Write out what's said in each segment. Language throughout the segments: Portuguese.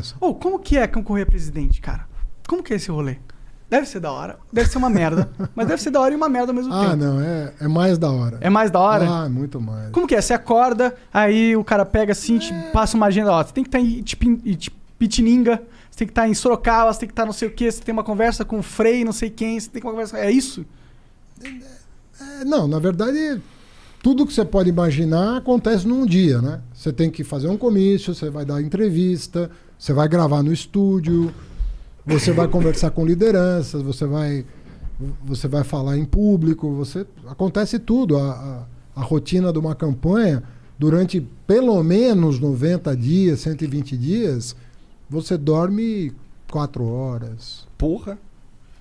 nessa. Como que é concorrer a presidente, cara? Como que é esse rolê? Deve ser da hora, deve ser uma merda, mas deve ser da hora e uma merda ao mesmo tempo. Não, é mais da hora. É mais da hora? Muito mais. Como que é? Você acorda, aí o cara pega assim, te passa uma agenda, ó, você tem que estar em Pitininga, você tem que estar em Sorocaba, você tem que estar não sei o quê, você tem uma conversa com o Frei, não sei quem, você tem uma conversa... É isso? Não, na verdade, tudo que você pode imaginar acontece num dia, né? Você tem que fazer um comício, você vai dar entrevista, você vai gravar no estúdio... Você vai conversar com lideranças, você vai falar em público, acontece tudo. A rotina de uma campanha, durante pelo menos 90 dias, 120 dias, você dorme 4 horas. Porra!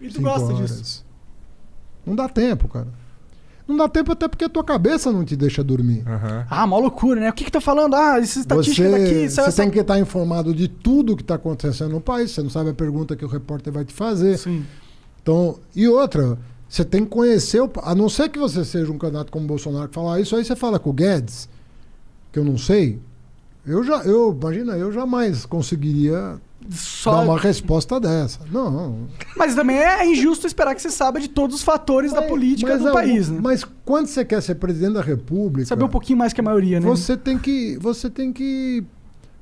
E tu gosta disso? Não dá tempo, cara. Não dá tempo até porque a tua cabeça não te deixa dormir. Uhum. Uma loucura, né? O que tá falando? Essa estatística daqui... Você tem que estar informado de tudo que está acontecendo no país. Você não sabe a pergunta que o repórter vai te fazer. Sim. Então, e outra, você tem que conhecer... A não ser que você seja um candidato como o Bolsonaro que fala isso, aí você fala com o Guedes, que eu não sei. Imagina, eu jamais conseguiria... dar uma resposta dessa. Não. Mas também é injusto esperar que você saiba de todos os fatores da política do país, né? Mas quando você quer ser presidente da República... Saber um pouquinho mais que a maioria, né? Você tem que...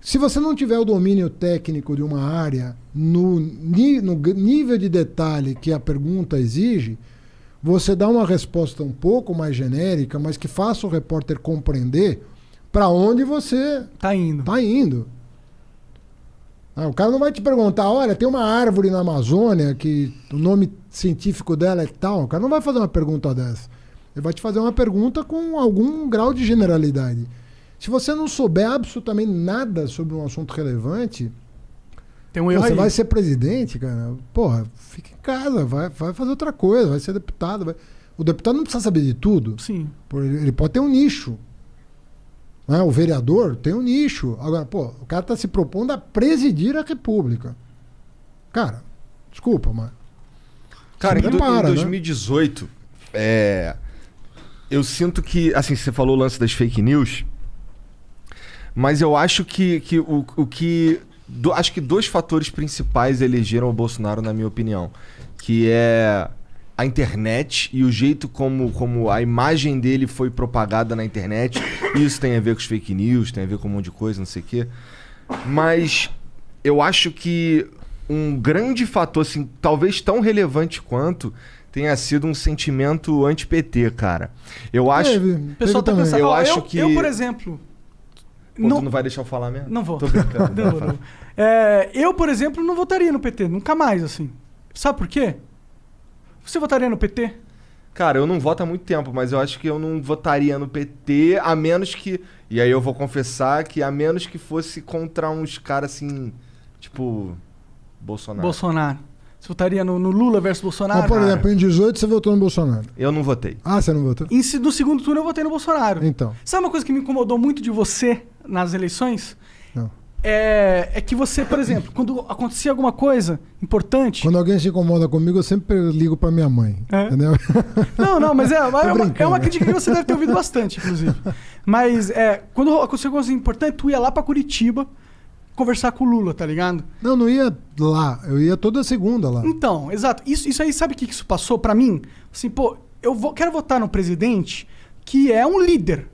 Se você não tiver o domínio técnico de uma área no nível de detalhe que a pergunta exige, você dá uma resposta um pouco mais genérica, mas que faça o repórter compreender para onde você tá indo. O cara não vai te perguntar, olha, tem uma árvore na Amazônia que o nome científico dela é tal. O cara não vai fazer uma pergunta dessa. Ele vai te fazer uma pergunta com algum grau de generalidade. Se você não souber absolutamente nada sobre um assunto relevante, tem um erro você aí. vai ser presidente, cara. Porra, fica em casa, vai fazer outra coisa, vai ser deputado. O deputado não precisa saber de tudo. Sim. Ele pode ter um nicho. O vereador tem um nicho. Agora, o cara está se propondo a presidir a República. Cara, desculpa, mas... Cara, em 2018, eu sinto que... Assim, você falou o lance das fake news, mas eu acho acho que 2 fatores principais elegeram o Bolsonaro, na minha opinião. Que é... a internet e o jeito como a imagem dele foi propagada na internet. Isso tem a ver com os fake news, tem a ver com um monte de coisa, não sei o quê. Mas eu acho que um grande fator, assim, talvez tão relevante quanto, tenha sido um sentimento anti-PT, cara. Eu acho... O pessoal tá pensando... Eu, por exemplo... Tu não vai deixar eu falar mesmo? Não vou. Tô brincando. não. Eu, por exemplo, não votaria no PT. Nunca mais, assim. Sabe por quê? Você votaria no PT? Cara, eu não voto há muito tempo, mas eu acho que eu não votaria no PT, a menos que... E aí eu vou confessar que a menos que fosse contra uns caras assim, tipo... Bolsonaro. Você votaria no Lula versus Bolsonaro? Mas, por exemplo, em 18 você votou no Bolsonaro. Eu não votei. Você não votou? No segundo turno eu votei no Bolsonaro. Então. Sabe uma coisa que me incomodou muito de você nas eleições? Não. É que você, por exemplo, quando acontecia alguma coisa importante... Quando alguém se incomoda comigo, eu sempre ligo pra minha mãe. Entendeu? Não, mas é uma crítica que você deve ter ouvido bastante, inclusive. Mas quando acontecia alguma coisa importante, tu ia lá pra Curitiba conversar com o Lula, tá ligado? Não ia lá. Eu ia toda segunda lá. Então, exato. Isso aí, sabe o que isso passou pra mim? Assim, quero votar no presidente que é um líder.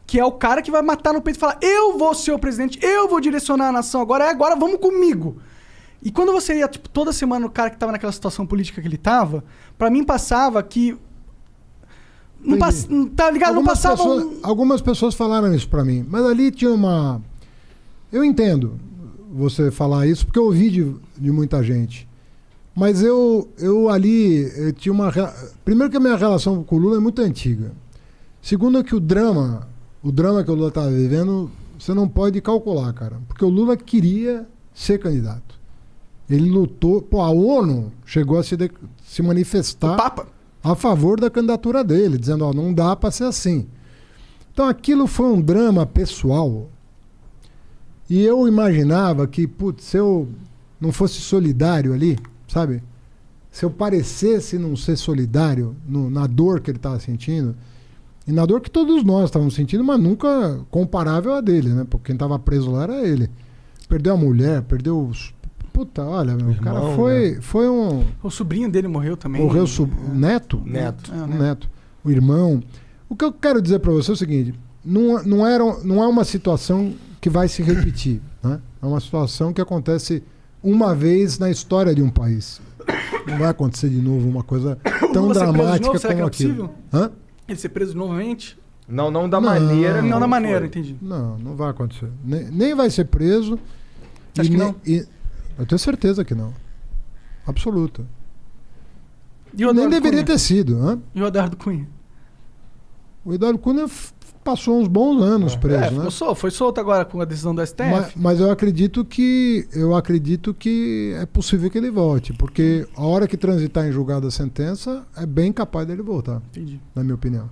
Que é o cara que vai matar no peito e falar: eu vou ser o presidente, eu vou direcionar a nação agora vamos comigo. E quando você ia, toda semana o cara que tava naquela situação política que ele tava, pra mim passava que... tá ligado? Algumas pessoas falaram isso pra mim, mas ali tinha uma... Eu entendo você falar isso, porque eu ouvi de muita gente. Mas eu tinha uma... Primeiro que a minha relação com o Lula é muito antiga. Segundo que o drama que o Lula estava vivendo, você não pode calcular, cara. Porque o Lula queria ser candidato. Ele lutou... a ONU chegou a se manifestar a favor da candidatura dele, dizendo, não dá para ser assim. Então aquilo foi um drama pessoal. E eu imaginava que, se eu não fosse solidário ali, sabe? Se eu parecesse não ser solidário na dor que ele estava sentindo... E na dor que todos nós estávamos sentindo, mas nunca comparável a dele, né? Porque quem estava preso lá era ele. perdeu a mulher, perdeu os... Puta, olha, meu, o cara foi um... O sobrinho dele morreu também. Morreu o neto? Neto. O neto. O irmão. O que eu quero dizer pra você é o seguinte, não é uma situação que vai se repetir, né? É uma situação que acontece uma vez na história de um país. Não vai acontecer de novo uma coisa tão dramática como aquilo. Hã? Ele ser preso novamente? Não da maneira. Não da maneira, foi. entendi. Não vai acontecer. Nem vai ser preso. Acho que não? Eu tenho certeza que não. Absoluta. E o Nem Eduardo deveria Cunha? ter sido. Hã? E o Eduardo Cunha? O Eduardo Cunha passou uns bons anos preso, né? Foi solto agora com a decisão do STF. Mas eu acredito que é possível que ele volte, porque a hora que transitar em julgado a sentença, é bem capaz dele voltar, Entendi. na minha opinião.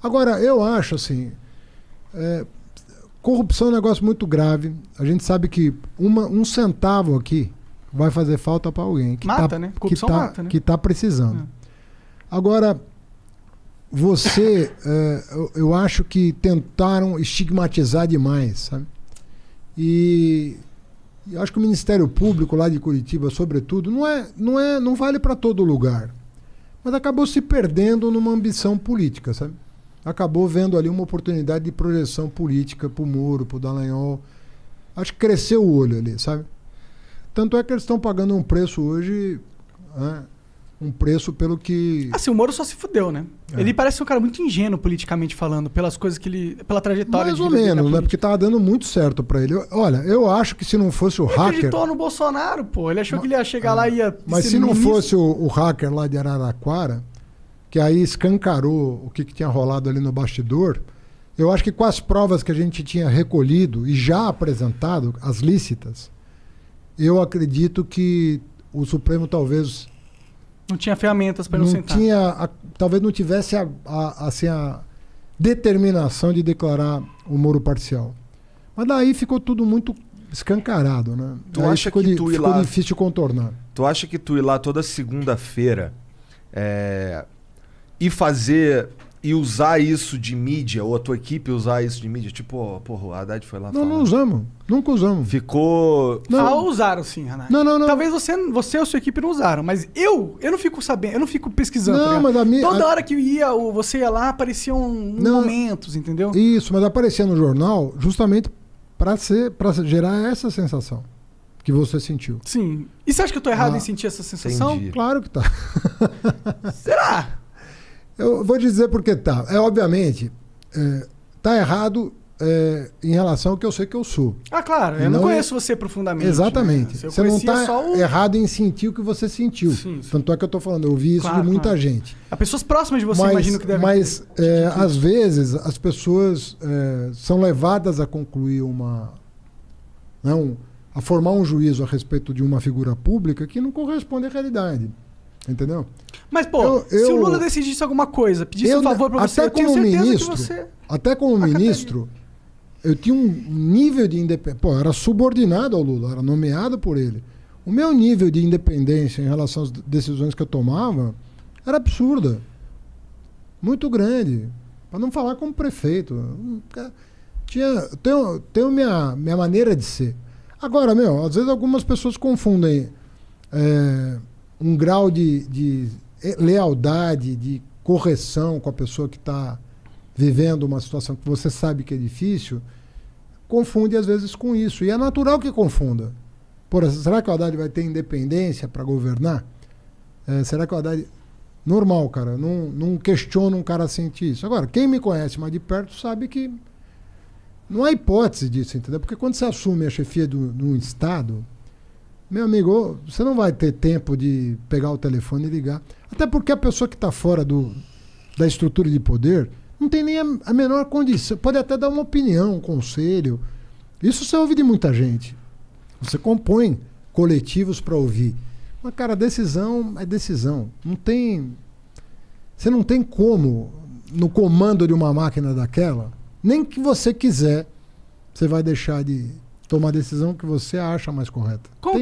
Agora, eu acho assim, corrupção é um negócio muito grave. A gente sabe que um centavo aqui vai fazer falta para alguém que Mata, né? Corrupção mata, né? que tá precisando. Agora, eu acho que tentaram estigmatizar demais, sabe? E eu acho que o Ministério Público lá de Curitiba, sobretudo, não vale para todo lugar. Mas acabou se perdendo numa ambição política, sabe? Acabou vendo ali uma oportunidade de projeção política pro Moro, pro Dallagnol. Acho que cresceu o olho ali, sabe? Tanto é que eles estão pagando um preço hoje, né? Um preço pelo que... Assim, o Moro só se fudeu, né? Ele parece um cara muito ingênuo politicamente falando, pelas coisas que ele... Pela trajetória mais ou menos, né? Porque tava dando muito certo pra ele. Olha, eu acho que se não fosse o ele hacker... acreditou no Bolsonaro, pô. Ele achou que ele ia chegar lá e ia... Mas se não fosse o hacker lá de Araraquara, que aí escancarou o que tinha rolado ali no bastidor, eu acho que com as provas que a gente tinha recolhido e já apresentado, as lícitas, eu acredito que o Supremo talvez... Não tinha ferramentas para não sentar. Talvez não tivesse a determinação de declarar o Moro parcial. Mas daí ficou tudo muito escancarado, né? Tu aí acha que tu ir lá... ficou difícil de contornar. Tu acha que tu ir lá toda segunda-feira e fazer e usar isso de mídia, ou a tua equipe usar isso de mídia, tipo, porra, o Haddad foi lá falar. Não usamos. Nunca usamos. Ficou... Usaram sim, Renato. Não. Talvez você ou sua equipe não usaram, mas eu não fico sabendo, eu não fico pesquisando. Não, tá mas Toda hora que você ia lá, apareciam momentos, entendeu? Isso, mas aparecia no jornal justamente para gerar essa sensação que você sentiu. Sim. E você acha que eu tô errado em sentir essa sensação? Entendi. Claro que tá. Será? Eu vou dizer por que tá. Obviamente, tá errado em relação ao que eu sei que eu sou. Ah, claro. Eu não conheço você profundamente. Exatamente. Né? Você não tá errado em sentir o que você sentiu. Sim. Tanto é que eu tô falando, eu ouvi isso de muita gente. As pessoas próximas de você, imagino que devem... Mas, às vezes, as pessoas são levadas a concluir a formar um juízo a respeito de uma figura pública que não corresponde à realidade. Entendeu? Mas, pô, se o Lula decidisse alguma coisa, pedisse um favor pra você, eu tenho certeza que você... Até como ministro, eu tinha um nível de independência... Pô, eu era subordinado ao Lula, era nomeado por ele. O meu nível de independência em relação às decisões que eu tomava era absurda. Muito grande. Para não falar como prefeito. Tenho minha maneira de ser. Agora, às vezes algumas pessoas confundem... um grau de lealdade, de correção com a pessoa que está vivendo uma situação que você sabe que é difícil, confunde às vezes com isso. E é natural que confunda. Será que o Haddad vai ter independência para governar? Será que o Haddad... Normal, cara. Não questiona um cara sentir isso. Agora, quem me conhece mais de perto sabe que não há hipótese disso, entendeu? Porque quando você assume a chefia de um Estado... Meu amigo, você não vai ter tempo de pegar o telefone e ligar. Até porque a pessoa que está fora da estrutura de poder não tem nem a menor condição. Pode até dar uma opinião, um conselho. Isso você ouve de muita gente. Você compõe coletivos para ouvir. Mas, cara, decisão é decisão. Você não tem como, no comando de uma máquina daquela, nem que você quiser, você vai deixar de tomar a decisão que você acha mais correta.